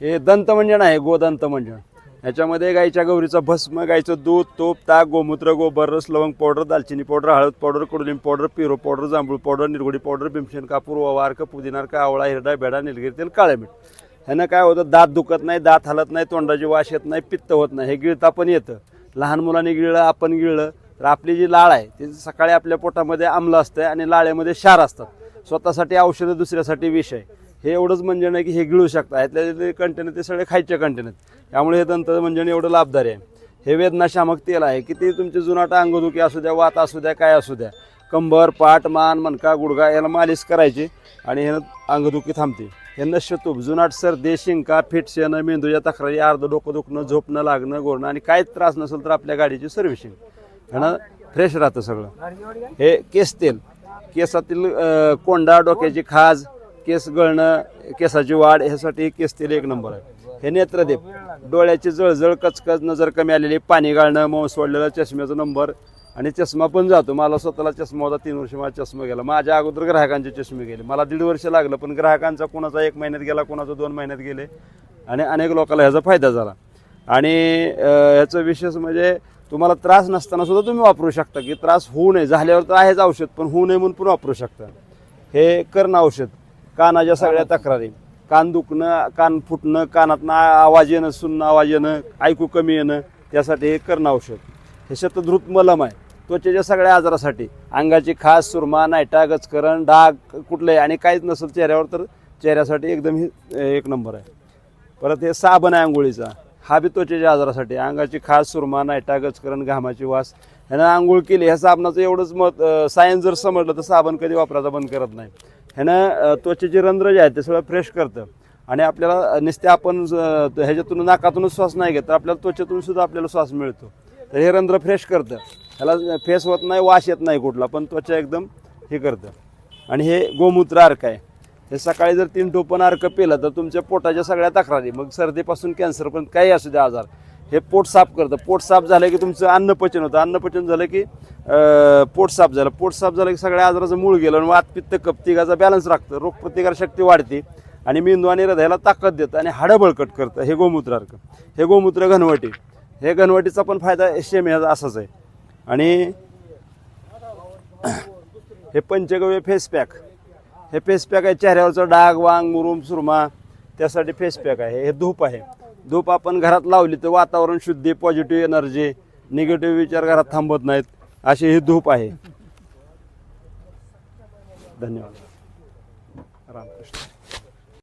हे दंतमंजन आहे, गोदंत मंजन. ह्याच्यामध्ये गाईच्या गौरीचा भस्म, गाईचं दूध, तूप, ताक, गोमूत्र, गोबर रस, लवंग पावडर, दालचिनी पावडर, हळद पावडर, कडुलिंब पावडर, पिरो पावडर, जांभूळ पावडर, निरगुडी पावडर, भीमसेन कापूर, ओवा अर्क, पुदिनार्क, आवळा, हिरडा, बेडा, निलगिरी तेल, काळे मीठ. ह्यानं काय होतं, दात दुखत नाही, दात हलत नाही, तोंडाची वास येत नाही, पित्त होत नाही. हे गिळता पण येतं. लहान मुलांनी गिळलं, आपण गिळलं तर आपली जी लाळ आहे ती सकाळी आपल्या पोटामध्ये आम्ल असतं आणि लाळेमध्ये क्षार असतात. स्वतःसाठी औषधं, दुसऱ्यासाठी विष आहे. हे एवढंच मंजन आहे की हे गिळू शकता. यातले कंटेनर ते सगळे खायचे कंटेनर, त्यामुळे हे दंत मंजन एवढं लाभदारी आहे. हे वेदनाशामक तेल आहे. किती तुमचे जुनाट अंगदुखी असू द्या, वात असू द्या, काय असू द्या, कंबर, पाठ, मान, मणका, गुडघा याला मालिश करायची आणि ह्यानं अंगदुखी थांबते. हे नश्यतूप, जुनाट सर्दी, शिंका, फिट्स येणं, मेंदूच्या तक्रारी, अर्ध डोकं दुखणं, झोप न लागणं, गोरणं आणि काहीच त्रास नसेल तर आपल्या गाडीची सर्व्हिसिंग ह्यानं फ्रेश राहतं सगळं. हे केस तेल, केसातील कोंडा, डोक्याची खाज, केस गळणं, केसाची वाढ ह्यासाठी हे केस तेल एक नंबर आहे. हे नेत्रदीप, डोळ्याची जळजळ, कचकच, नजर कमी आलेली, पाणी गाळणं, मऊ सोडलेलं, चष्म्याचा नंबर आणि चष्मा पण जातो. मला स्वतःला चष्मा होता, 3 वर्ष माझा चष्मा गेला. माझ्या अगोदर ग्राहकांचे चष्मे गेले, मला 1.5 वर्ष लागलं, पण ग्राहकांचा कोणाचा 1 महिन्यात गेला, कोणाचा 2 महिन्यात गेले आणि अनेक लोकांना ह्याचा फायदा झाला. आणि ह्याचं विशेष म्हणजे तुम्हाला त्रास नसताना सुद्धा तुम्ही वापरू शकता, की त्रास होऊ नये, झाल्यावर तर आहेच औषध, पण होऊ नये म्हणून पण वापरू शकता. हे कर्ण औषध, कानाच्या सगळ्या तक्रारी, कान दुखणं, कान फुटणं, कानातनं आवाज येणं, सुन्न आवाज येणं, ऐकू कमी येणं, त्यासाठी हे कर्ण औषध. हे शतधृत मलम आहे त्वचेच्या सगळ्या आजारासाठी. अंगाची खास, सुरमा, नायटा, गचकरण, डाग कुठले आणि काहीच नसेल चेहऱ्यावर तर चेहऱ्यासाठी एकदम हे एक नंबर आहे. परत हे साबण आहे आंघोळीचा, हा बी त्वचेच्या आजारासाठी. अंगाची खास, सुरमा, नायटा, गचकरण, घामाची वास, ह्यानं आंघोळ केली. ह्या साबणाचं एवढंच मत, सायन्स जर समजलं तर साबण कधी वापरायचा बंद करत नाही. ह्यानं त्वचेचे रंध्र जे आहेत ते सगळं फ्रेश करतं आणि आपल्याला नुसते आपण ह्याच्यातून नाकातूनच श्वास नाही घेत तर आपल्याला त्वचेतून सुद्धा आपल्याला श्वास मिळतो. तर हे रंध्र फ्रेश करतं. ह्याला फेस होत नाही, वास येत नाही कुठला, पण त्वचा एकदम हे करतं. आणि हे गोमूत्र अर्क आहे. हे सकाळी जर 3 टोपण अर्क पिलं तर तुमच्या पोटाच्या सगळ्या तक्रारी, मग सर्दीपासून कॅन्सरपर्यंत काही असू द्या आजार, हे पोट साफ करतं. पोट साफ झालं की तुमचं अन्नपचन होतं, अन्नपचन झालं की पोट साफ झालं, पोट साफ झालं की सगळ्या आजाराचं मूळ गेलं आणि वात, पित्त, कफ तिघाचा बॅलन्स राखतं, रोगप्रतिकार शक्ती वाढते आणि मेंदू आणि हृदयाला ताकद देतं आणि हाडं बळकट करतं. हे गोमूत्र अर्क. हे गोमूत्र घनवटी, हे घनवटीचा पण फायदा सेम ह्याचा असाच आहे. आणि हे पंचगव्य फेस पॅक, हे फेस पॅक आहे. चेहऱ्यावरचं डाग, वांग, मुरूम, सुरमा त्यासाठी फेस पॅक आहे. हे धूप आहे. धूप आपण घरात लावली तर वातावरण शुद्धी, पॉझिटिव्ह एनर्जी, निगेटिव्ह विचार घरात थांबत नाहीत, असे हे धूप आहे. धन्यवाद. रामकृष्ण.